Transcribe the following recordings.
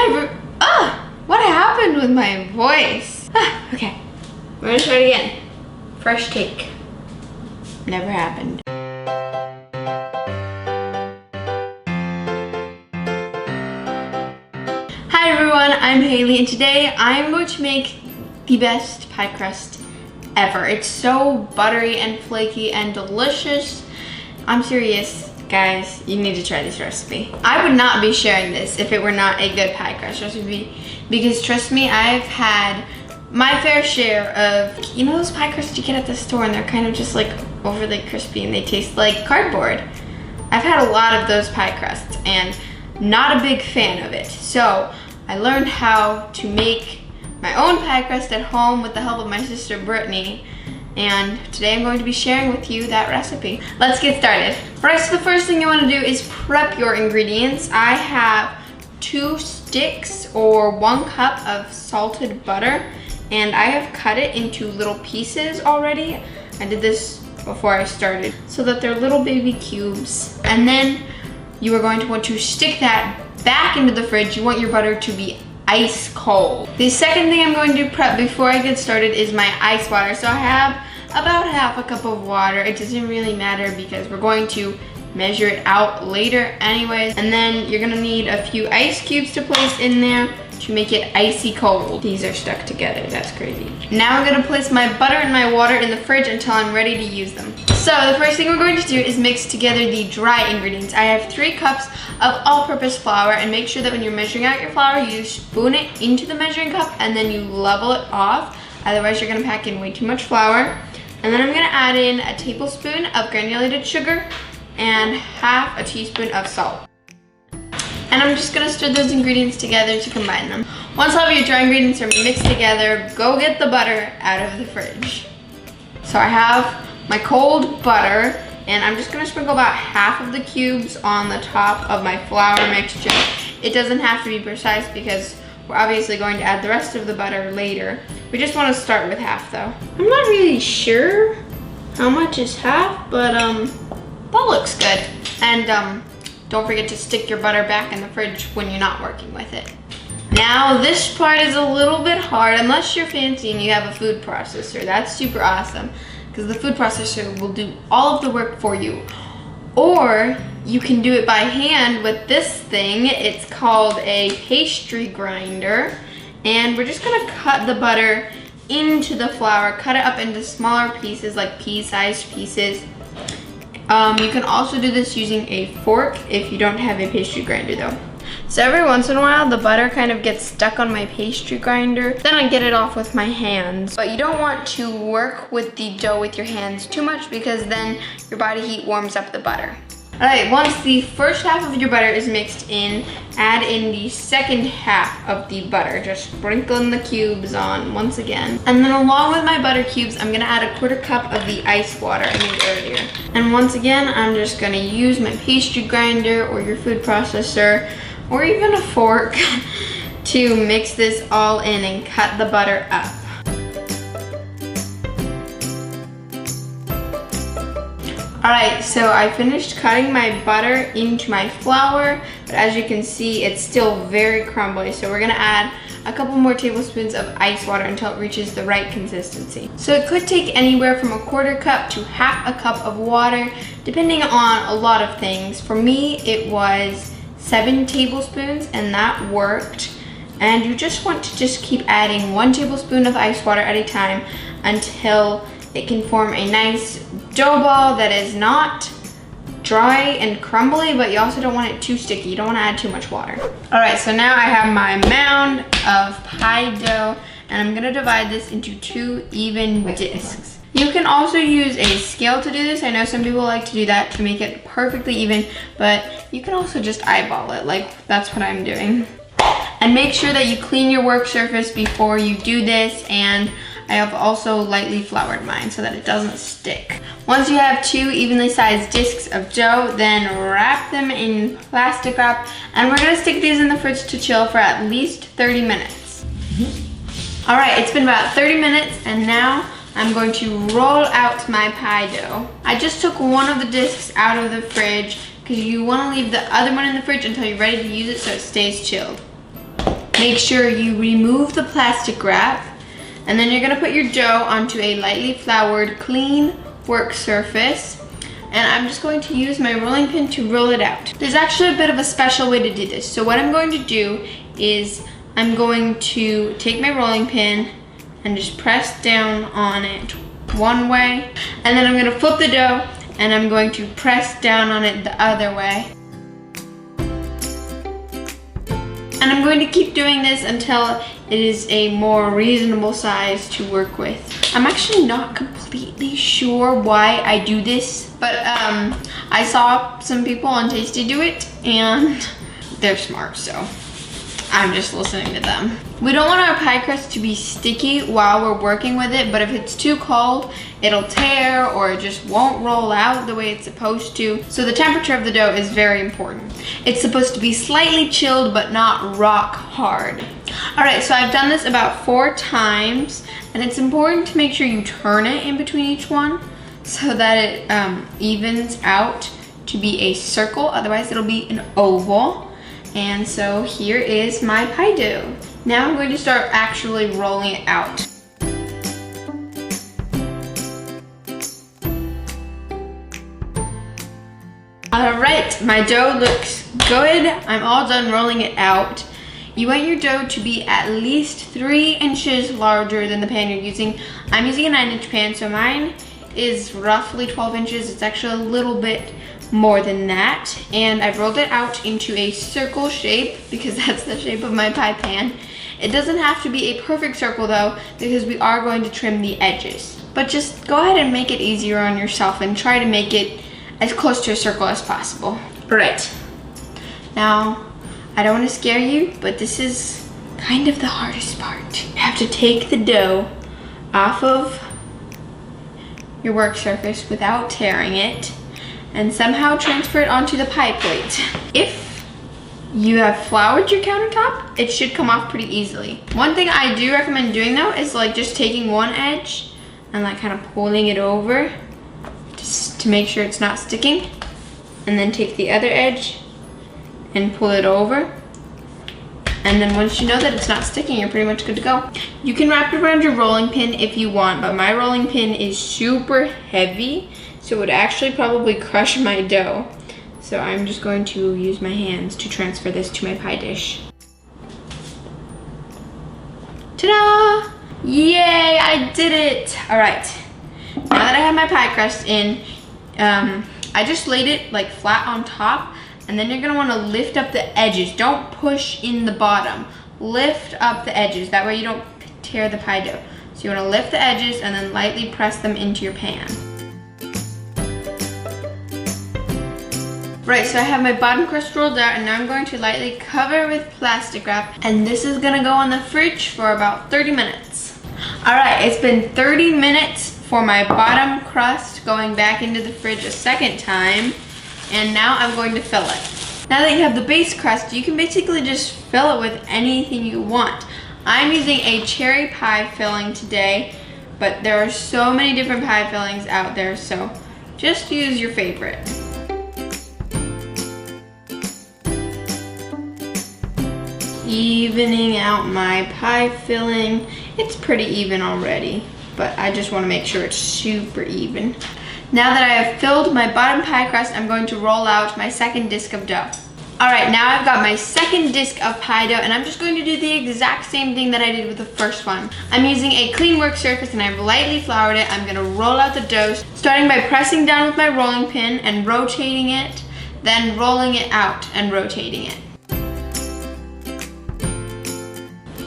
What happened with my voice? Okay, we're gonna start again. Fresh take. Never happened. Hi everyone, I'm Haley, and today I'm going to make the best pie crust ever. It's so buttery and flaky and delicious. I'm serious, guys, you need to try this recipe. I would not be sharing this if it were not a good pie crust recipe, because trust me, I've had my fair share of, you know those pie crusts you get at the store and they're kind of just like overly crispy and they taste like cardboard. I've had a lot of those pie crusts and not a big fan of it. So I learned how to make my own pie crust at home with the help of my sister Brittany, and today I'm going to be sharing with you that recipe. Let's get started. Alright, so the first thing you want to do is prep your ingredients. I have 2 sticks or 1 cup of salted butter, and I have cut it into little pieces already. I did this before I started so that they're little baby cubes. And then you are going to want to stick that back into the fridge. You want your butter to be ice cold. The second thing I'm going to prep before I get started is my ice water. So I have about half a cup of water. It doesn't really matter because we're going to measure it out later anyways. And then you're gonna need a few ice cubes to place in there to make it icy cold. These are stuck together, that's crazy. Now I'm gonna place my butter and my water in the fridge until I'm ready to use them. So the first thing we're going to do is mix together the dry ingredients. I have 3 cups of all-purpose flour, and make sure that when you're measuring out your flour, you spoon it into the measuring cup and then you level it off. Otherwise you're gonna pack in way too much flour. And then I'm gonna add in a tablespoon of granulated sugar and half a teaspoon of salt. And I'm just gonna stir those ingredients together to combine them. Once all of your dry ingredients are mixed together, go get the butter out of the fridge. So I have my cold butter, and I'm just gonna sprinkle about half of the cubes on the top of my flour mixture. It doesn't have to be precise because we're obviously going to add the rest of the butter later. We just wanna start with half though. I'm not really sure how much is half, but that looks good. And don't forget to stick your butter back in the fridge when you're not working with it. Now this part is a little bit hard unless you're fancy and you have a food processor. That's super awesome because the food processor will do all of the work for you. Or you can do it by hand with this thing. It's called a pastry grinder. And we're just gonna cut the butter into the flour, cut it up into smaller pieces like pea-sized pieces. You can also do this using a fork if you don't have a pastry grinder though. So every once in a while the butter kind of gets stuck on my pastry grinder. Then I get it off with my hands. But you don't want to work with the dough with your hands too much because then your body heat warms up the butter. Alright, once the first half of your butter is mixed in, add in the second half of the butter. Just sprinkling the cubes on once again. And then along with my butter cubes, I'm gonna add a 1/4 cup of the ice water I made earlier. And once again, I'm just gonna use my pastry grinder or your food processor or even a fork to mix this all in and cut the butter up. Alright, so I finished cutting my butter into my flour, but as you can see, it's still very crumbly. So we're gonna add a couple more tablespoons of ice water until it reaches the right consistency. So it could take anywhere from a 1/4 cup to half a cup of water, depending on a lot of things. For me, it was 7 tablespoons, and that worked. And you just want to just keep adding 1 tablespoon of ice water at a time until it can form a nice dough ball that is not dry and crumbly, but you also don't want it too sticky. You don't want to add too much water. All right, so now I have my mound of pie dough, and I'm gonna divide this into 2 even discs. You can also use a scale to do this. I know some people like to do that to make it perfectly even, but you can also just eyeball it, like that's what I'm doing. And make sure that you clean your work surface before you do this, and I have also lightly floured mine so that it doesn't stick. Once you have 2 evenly sized discs of dough, then wrap them in plastic wrap, and we're gonna stick these in the fridge to chill for at least 30 minutes. All right, it's been about 30 minutes, and now I'm going to roll out my pie dough. I just took one of the discs out of the fridge because you want to leave the other one in the fridge until you're ready to use it so it stays chilled. Make sure you remove the plastic wrap, and then you're gonna put your dough onto a lightly floured, clean work surface. And I'm just going to use my rolling pin to roll it out. There's actually a bit of a special way to do this. So what I'm going to do is I'm going to take my rolling pin and just press down on it one way. And then I'm gonna flip the dough and I'm going to press down on it the other way. And I'm going to keep doing this until it is a more reasonable size to work with. I'm actually not completely sure why I do this, but I saw some people on Tasty do it and they're smart, so I'm just listening to them. We don't want our pie crust to be sticky while we're working with it, but if it's too cold, it'll tear or it just won't roll out the way it's supposed to. So the temperature of the dough is very important. It's supposed to be slightly chilled, but not rock hard. All right, so I've done this about 4 times, and it's important to make sure you turn it in between each one so that it evens out to be a circle, otherwise it'll be an oval. And so here is my pie dough. Now I'm going to start actually rolling it out. All right, my dough looks good. I'm all done rolling it out. You want your dough to be at least 3 inches larger than the pan you're using. I'm using a 9-inch pan, so mine is roughly 12 inches. It's actually a little bit more than that. And I've rolled it out into a circle shape because that's the shape of my pie pan. It doesn't have to be a perfect circle though, because we are going to trim the edges. But just go ahead and make it easier on yourself and try to make it as close to a circle as possible. All right, now I don't want to scare you, but this is kind of the hardest part. You have to take the dough off of your work surface without tearing it and somehow transfer it onto the pie plate. If you have floured your countertop, it should come off pretty easily. One thing I do recommend doing though is like just taking one edge and like kind of pulling it over just to make sure it's not sticking, and then take the other edge and pull it over. And then once you know that it's not sticking, you're pretty much good to go. You can wrap it around your rolling pin if you want, but my rolling pin is super heavy, so it would actually probably crush my dough. So I'm just going to use my hands to transfer this to my pie dish. Ta-da! Yay, I did it! All right, now that I have my pie crust in, I just laid it like flat on top, and then you're gonna wanna lift up the edges. Don't push in the bottom. Lift up the edges. That way you don't tear the pie dough. So you wanna lift the edges and then lightly press them into your pan. Right, so I have my bottom crust rolled out, and now I'm going to lightly cover with plastic wrap, and this is gonna go in the fridge for about 30 minutes. All right, it's been 30 minutes for my bottom crust going back into the fridge a second time, and now I'm going to fill it. Now that you have the base crust, you can basically just fill it with anything you want. I'm using a cherry pie filling today, but there are so many different pie fillings out there, so just use your favorite. Evening out my pie filling. It's pretty even already, but I just want to make sure it's super even. Now that I have filled my bottom pie crust, I'm going to roll out my second disc of dough. All right, now I've got my second disc of pie dough, and I'm just going to do the exact same thing that I did with the first one. I'm using a clean work surface, and I've lightly floured it. I'm gonna roll out the dough, starting by pressing down with my rolling pin and rotating it, then rolling it out and rotating it.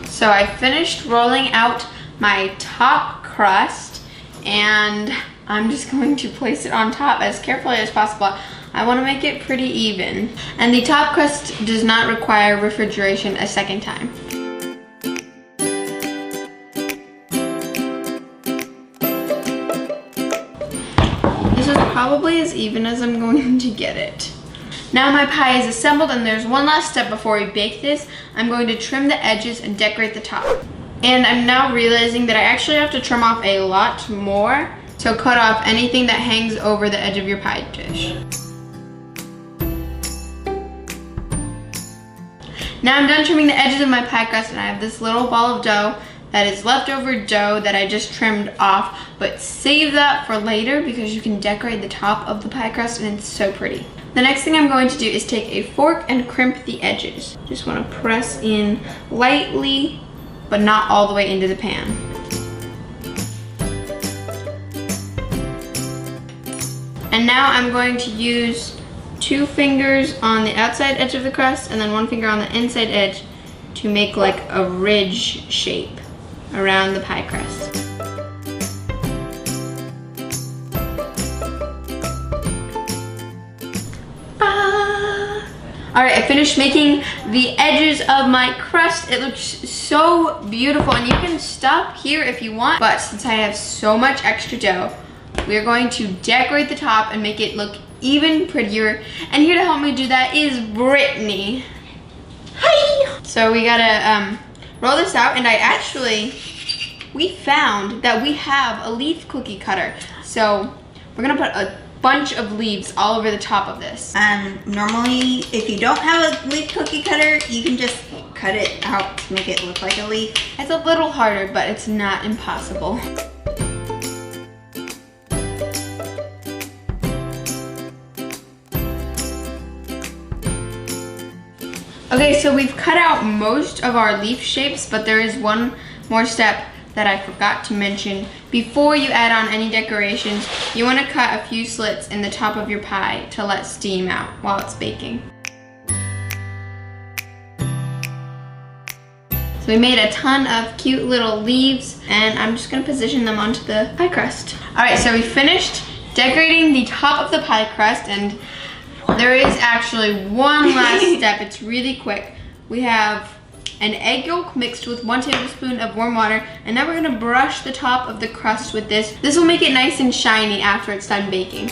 So I finished rolling out my top crust, and I'm just going to place it on top as carefully as possible. I want to make it pretty even. And the top crust does not require refrigeration a second time. This is probably as even as I'm going to get it. Now my pie is assembled, and there's one last step before we bake this. I'm going to trim the edges and decorate the top. And I'm now realizing that I actually have to trim off a lot more. So cut off anything that hangs over the edge of your pie dish. Now I'm done trimming the edges of my pie crust, and I have this little ball of dough that is leftover dough that I just trimmed off, but save that for later because you can decorate the top of the pie crust and it's so pretty. The next thing I'm going to do is take a fork and crimp the edges. Just want to press in lightly, but not all the way into the pan. And now I'm going to use 2 fingers on the outside edge of the crust and then 1 finger on the inside edge to make like a ridge shape around the pie crust. Alright, I finished making the edges of my crust. It looks so beautiful, and you can stop here if you want, but since I have so much extra dough, we are going to decorate the top and make it look even prettier. And here to help me do that is Brittany. Hi! So we gotta roll this out, and we found that we have a leaf cookie cutter. So we're gonna put a bunch of leaves all over the top of this. Normally, if you don't have a leaf cookie cutter, you can just cut it out to make it look like a leaf. It's a little harder, but it's not impossible. Okay, so we've cut out most of our leaf shapes, but there is one more step that I forgot to mention. Before you add on any decorations, you want to cut a few slits in the top of your pie to let steam out while it's baking. So we made a ton of cute little leaves, and I'm just going to position them onto the pie crust. Alright, so we finished decorating the top of the pie crust, and there is actually one last step. It's really quick. We have an egg yolk mixed with 1 tablespoon of warm water, and now we're gonna brush the top of the crust with this. This will make it nice and shiny after it's done baking.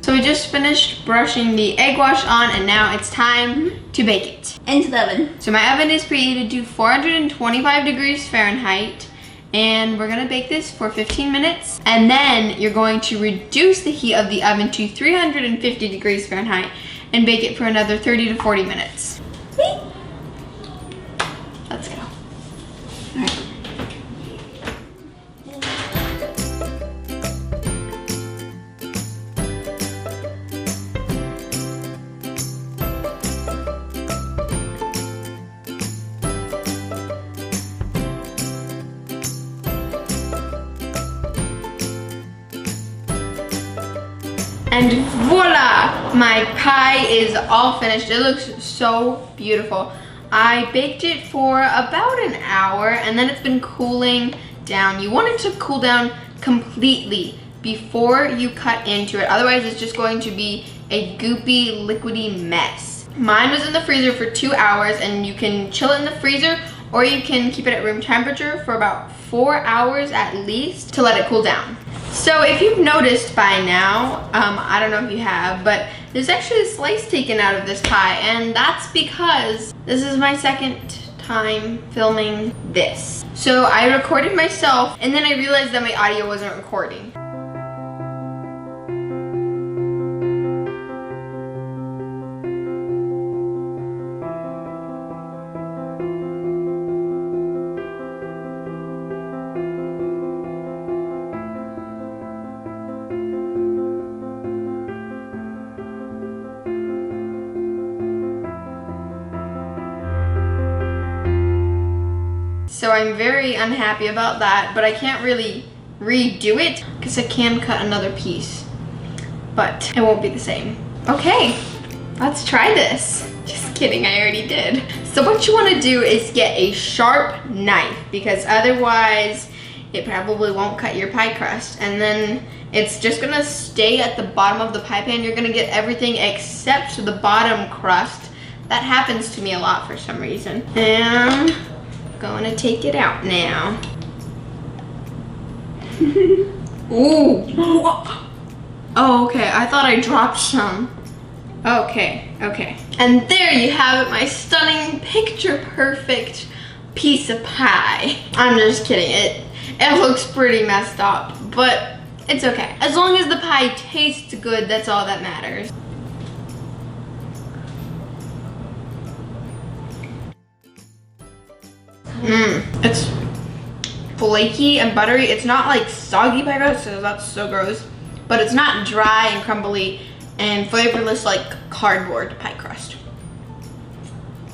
So we just finished brushing the egg wash on, and now it's time to bake it. Into the oven. So my oven is preheated to 425 degrees Fahrenheit, and we're gonna bake this for 15 minutes, and then you're going to reduce the heat of the oven to 350 degrees Fahrenheit and bake it for another 30 to 40 minutes. Let's go. All right. And voila! My pie is all finished. It looks so beautiful. I baked it for about an hour, and then it's been cooling down. You want it to cool down completely before you cut into it. Otherwise, it's just going to be a goopy, liquidy mess. Mine was in the freezer for 2 hours, and you can chill it in the freezer, or you can keep it at room temperature for about 4 hours at least to let it cool down. So if you've noticed by now, I don't know if you have, but there's actually a slice taken out of this pie, and that's because this is my second time filming this. So I recorded myself, and then I realized that my audio wasn't recording. So I'm very unhappy about that, but I can't really redo it because I can cut another piece, but it won't be the same. Okay, let's try this. Just kidding, I already did. So what you want to do is get a sharp knife, because otherwise it probably won't cut your pie crust, and then it's just gonna stay at the bottom of the pie pan. You're gonna get everything except the bottom crust. That happens to me a lot for some reason. And gonna take it out now. Ooh. Oh, okay, I thought I dropped some. Okay. And there you have it, my stunning, picture perfect piece of pie. I'm just kidding, it looks pretty messed up, but it's okay. As long as the pie tastes good, that's all that matters. It's flaky and buttery. It's not like soggy pie crust, so that's so gross. But it's not dry and crumbly and flavorless like cardboard pie crust.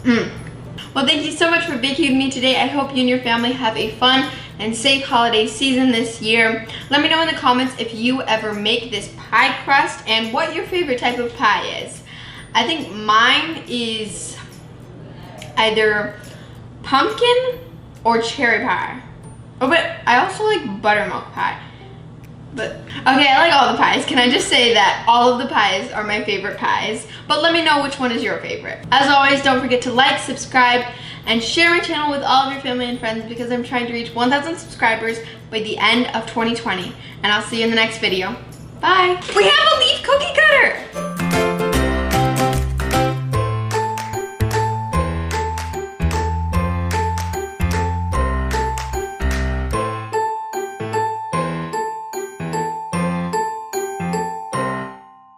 Well, thank you so much for baking with me today. I hope you and your family have a fun and safe holiday season this year. Let me know in the comments if you ever make this pie crust and what your favorite type of pie is. I think mine is either pumpkin or cherry pie. Oh, but I also like buttermilk pie. But, okay, I like all the pies. Can I just say that all of the pies are my favorite pies? But let me know which one is your favorite. As always, don't forget to like, subscribe, and share my channel with all of your family and friends because I'm trying to reach 1,000 subscribers by the end of 2020. And I'll see you in the next video. Bye. We have a leaf cookie cutter.